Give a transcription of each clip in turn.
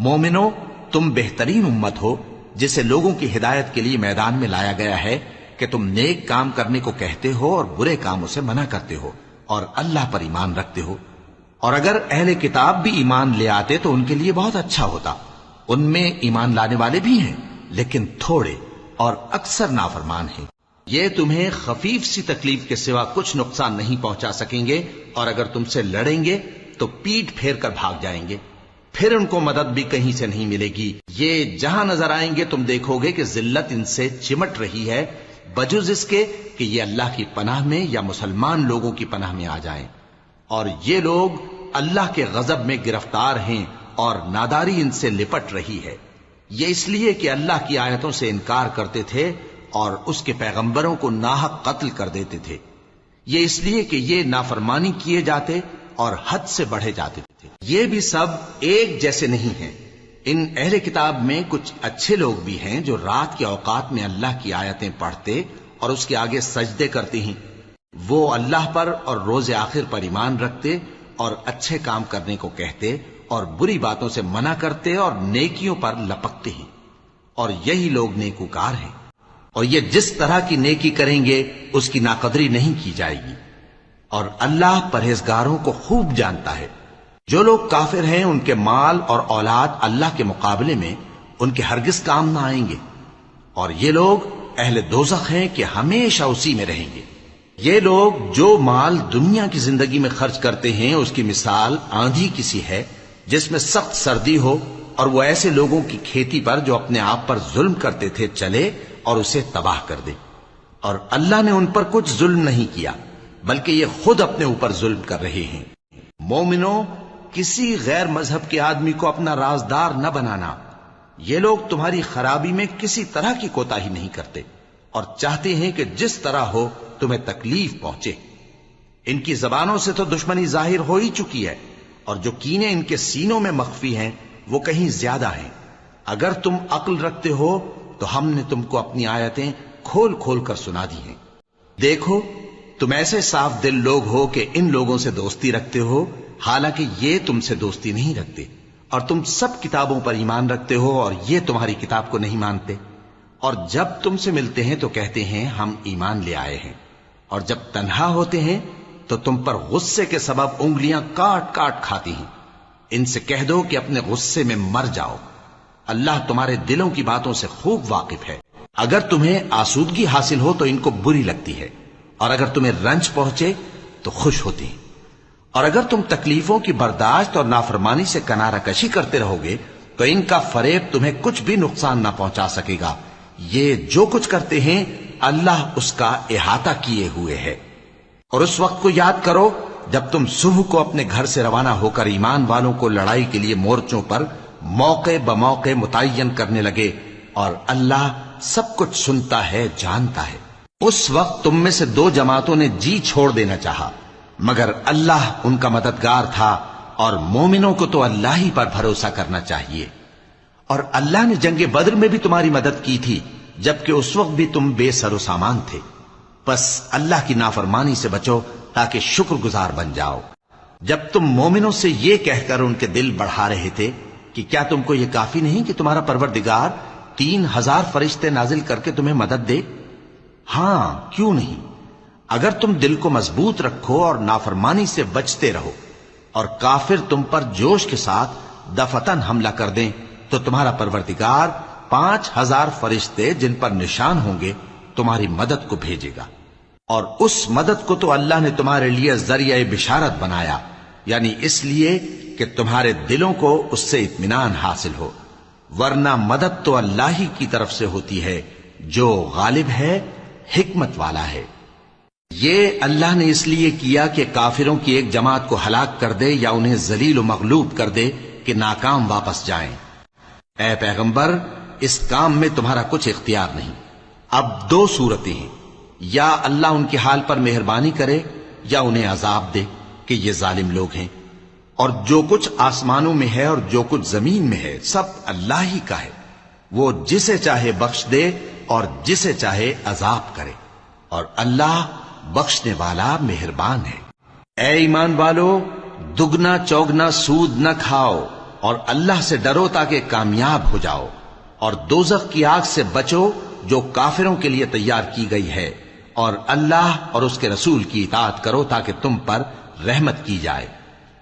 مومنو، تم بہترین امت ہو جسے لوگوں کی ہدایت کے لیے میدان میں لایا گیا ہے کہ تم نیک کام کرنے کو کہتے ہو اور برے کاموں سے منع کرتے ہو اور اللہ پر ایمان رکھتے ہو۔ اور اگر اہل کتاب بھی ایمان لے آتے تو ان کے لیے بہت اچھا ہوتا۔ ان میں ایمان لانے والے بھی ہیں لیکن تھوڑے اور اکثر نافرمان ہیں۔ یہ تمہیں خفیف سی تکلیف کے سوا کچھ نقصان نہیں پہنچا سکیں گے، اور اگر تم سے لڑیں گے تو پیٹ پھیر کر بھاگ جائیں گے، پھر ان کو مدد بھی کہیں سے نہیں ملے گی۔ یہ جہاں نظر آئیں گے تم دیکھو گے کہ ذلت ان سے چمٹ رہی ہے، بجز اس کے کہ یہ اللہ کی پناہ میں یا مسلمان لوگوں کی پناہ میں آ جائیں۔ اور یہ لوگ اللہ کے غضب میں گرفتار ہیں اور ناداری ان سے لپٹ رہی ہے۔ یہ اس لیے کہ اللہ کی آیتوں سے انکار کرتے تھے اور اس کے پیغمبروں کو ناحق قتل کر دیتے تھے۔ یہ اس لیے کہ یہ نافرمانی کیے جاتے اور حد سے بڑھے جاتے تھے۔ یہ بھی سب ایک جیسے نہیں ہیں۔ ان اہل کتاب میں کچھ اچھے لوگ بھی ہیں جو رات کے اوقات میں اللہ کی آیتیں پڑھتے اور اس کے آگے سجدے کرتے ہیں۔ وہ اللہ پر اور روز آخر پر ایمان رکھتے اور اچھے کام کرنے کو کہتے اور بری باتوں سے منع کرتے اور نیکیوں پر لپکتے ہیں، اور یہی لوگ نیکوکار ہیں۔ اور یہ جس طرح کی نیکی کریں گے اس کی ناقدری نہیں کی جائے گی، اور اللہ پرہیزگاروں کو خوب جانتا ہے۔ جو لوگ کافر ہیں ان کے مال اور اولاد اللہ کے مقابلے میں ان کے ہرگز کام نہ آئیں گے، اور یہ لوگ اہل دوزخ ہیں کہ ہمیشہ اسی میں رہیں گے۔ یہ لوگ جو مال دنیا کی زندگی میں خرچ کرتے ہیں اس کی مثال آندھی کی سی ہے جس میں سخت سردی ہو، اور وہ ایسے لوگوں کی کھیتی پر جو اپنے آپ پر ظلم کرتے تھے چلے اور اسے تباہ کر دے۔ اور اللہ نے ان پر کچھ ظلم نہیں کیا بلکہ یہ خود اپنے اوپر ظلم کر رہے ہیں۔ مومنو، کسی غیر مذہب کے آدمی کو اپنا رازدار نہ بنانا۔ یہ لوگ تمہاری خرابی میں کسی طرح کی کوتاہی نہیں کرتے اور چاہتے ہیں کہ جس طرح ہو تمہیں تکلیف پہنچے۔ ان کی زبانوں سے تو دشمنی ظاہر ہو ہی چکی ہے، اور جو کینے ان کے سینوں میں مخفی ہیں وہ کہیں زیادہ ہیں۔ اگر تم عقل رکھتے ہو تو ہم نے تم کو اپنی آیتیں کھول کھول کر سنا دی ہیں۔ دیکھو، تم ایسے صاف دل لوگ ہو کہ ان لوگوں سے دوستی رکھتے ہو، حالانکہ یہ تم سے دوستی نہیں رکھتے، اور تم سب کتابوں پر ایمان رکھتے ہو اور یہ تمہاری کتاب کو نہیں مانتے۔ اور جب تم سے ملتے ہیں تو کہتے ہیں ہم ایمان لے آئے ہیں، اور جب تنہا ہوتے ہیں تو تم پر غصے کے سبب انگلیاں کاٹ کاٹ کھاتی ہیں۔ ان سے کہہ دو کہ اپنے غصے میں مر جاؤ، اللہ تمہارے دلوں کی باتوں سے خوب واقف ہے۔ اگر تمہیں آسودگی حاصل ہو تو ان کو بری لگتی ہے، اور اگر تمہیں رنج پہنچے تو خوش ہوتی ہیں۔ اور اگر تم تکلیفوں کی برداشت اور نافرمانی سے کنارہ کشی کرتے رہو گے تو ان کا فریب تمہیں کچھ بھی نقصان نہ پہنچا سکے گا۔ یہ جو کچھ کرتے ہیں اللہ اس کا احاطہ کیے ہوئے ہے۔ اور اس وقت کو یاد کرو جب تم صبح کو اپنے گھر سے روانہ ہو کر ایمان والوں کو لڑائی کے لیے مورچوں پر موقع بموقع متعین کرنے لگے، اور اللہ سب کچھ سنتا ہے، جانتا ہے۔ اس وقت تم میں سے دو جماعتوں نے جی چھوڑ دینا چاہا، مگر اللہ ان کا مددگار تھا، اور مومنوں کو تو اللہ ہی پر بھروسہ کرنا چاہیے۔ اور اللہ نے جنگ بدر میں بھی تمہاری مدد کی تھی جبکہ اس وقت بھی تم بے سر و سامان تھے۔ بس اللہ کی نافرمانی سے بچو تاکہ شکر گزار بن جاؤ۔ جب تم مومنوں سے یہ کہہ کر ان کے دل بڑھا رہے تھے کہ کیا تم کو یہ کافی نہیں کہ تمہارا پروردگار 3000 فرشتے نازل کر کے تمہیں مدد دے؟ ہاں، کیوں نہیں؟ اگر تم دل کو مضبوط رکھو اور نافرمانی سے بچتے رہو، اور کافر تم پر جوش کے ساتھ دفتن حملہ کر دیں تو تمہارا پروردگار 5000 فرشتے جن پر نشان ہوں گے تمہاری مدد کو بھیجے گا۔ اور اس مدد کو تو اللہ نے تمہارے لیے ذریعہ بشارت بنایا، یعنی اس لیے کہ تمہارے دلوں کو اس سے اطمینان حاصل ہو، ورنہ مدد تو اللہ ہی کی طرف سے ہوتی ہے جو غالب ہے، حکمت والا ہے۔ یہ اللہ نے اس لیے کیا کہ کافروں کی ایک جماعت کو ہلاک کر دے یا انہیں ذلیل و مغلوب کر دے کہ ناکام واپس جائیں۔ اے پیغمبر، اس کام میں تمہارا کچھ اختیار نہیں۔ اب دو صورتیں ہیں، یا اللہ ان کے حال پر مہربانی کرے یا انہیں عذاب دے کہ یہ ظالم لوگ ہیں۔ اور جو کچھ آسمانوں میں ہے اور جو کچھ زمین میں ہے سب اللہ ہی کا ہے، وہ جسے چاہے بخش دے اور جسے چاہے عذاب کرے، اور اللہ بخشنے والا مہربان ہے۔ اے ایمان والو، دگنا چوگنا سود نہ کھاؤ اور اللہ سے ڈرو تاکہ کامیاب ہو جاؤ، اور دوزخ کی آگ سے بچو جو کافروں کے لیے تیار کی گئی ہے، اور اللہ اور اس کے رسول کی اطاعت کرو تاکہ تم پر رحمت کی جائے،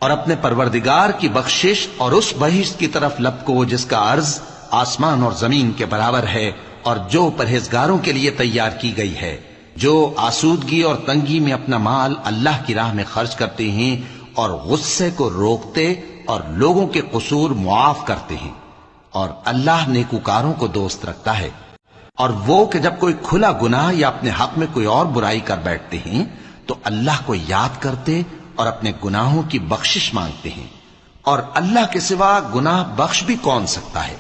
اور اپنے پروردگار کی بخشش اور اس بہشت کی طرف لپکو جس کا عرض آسمان اور زمین کے برابر ہے، اور جو پرہیزگاروں کے لیے تیار کی گئی ہے، جو آسودگی اور تنگی میں اپنا مال اللہ کی راہ میں خرچ کرتے ہیں اور غصے کو روکتے اور لوگوں کے قصور معاف کرتے ہیں، اور اللہ نیکوکاروں کو دوست رکھتا ہے۔ اور وہ کہ جب کوئی کھلا گناہ یا اپنے حق میں کوئی اور برائی کر بیٹھتے ہیں تو اللہ کو یاد کرتے اور اپنے گناہوں کی بخشش مانگتے ہیں، اور اللہ کے سوا گناہ بخش بھی کون سکتا ہے،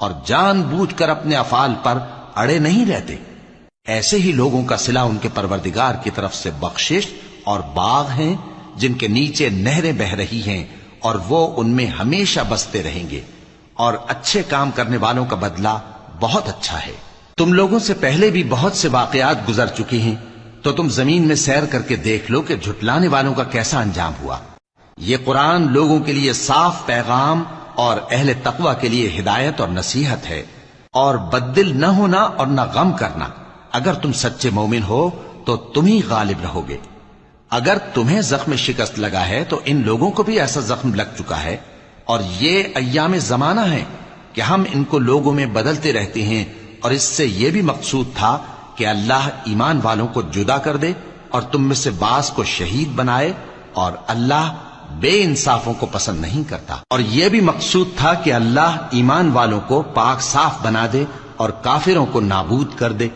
اور جان بوجھ کر اپنے افعال پر اڑے نہیں رہتے۔ ایسے ہی لوگوں کا صلہ ان کے پروردگار کی طرف سے بخشش اور باغ ہیں جن کے نیچے نہریں بہ رہی ہیں، اور وہ ان میں ہمیشہ بستے رہیں گے، اور اچھے کام کرنے والوں کا بدلہ بہت اچھا ہے۔ تم لوگوں سے پہلے بھی بہت سے واقعات گزر چکے ہیں، تو تم زمین میں سیر کر کے دیکھ لو کہ جھٹلانے والوں کا کیسا انجام ہوا۔ یہ قرآن لوگوں کے لیے صاف پیغام اور اہل تقوی کے لیے ہدایت اور نصیحت ہے، اور بددل نہ ہونا اور نہ غم کرنا۔ اگر تم سچے مومن ہو تو تم ہی غالب رہو گے۔ اگر تمہیں زخم شکست لگا ہے تو ان لوگوں کو بھی ایسا زخم لگ چکا ہے، اور یہ ایام زمانہ ہے کہ ہم ان کو لوگوں میں بدلتے رہتے ہیں، اور اس سے یہ بھی مقصود تھا کہ اللہ ایمان والوں کو جدا کر دے اور تم میں سے بعض کو شہید بنائے، اور اللہ بے انصافوں کو پسند نہیں کرتا۔ اور یہ بھی مقصود تھا کہ اللہ ایمان والوں کو پاک صاف بنا دے اور کافروں کو نابود کر دے۔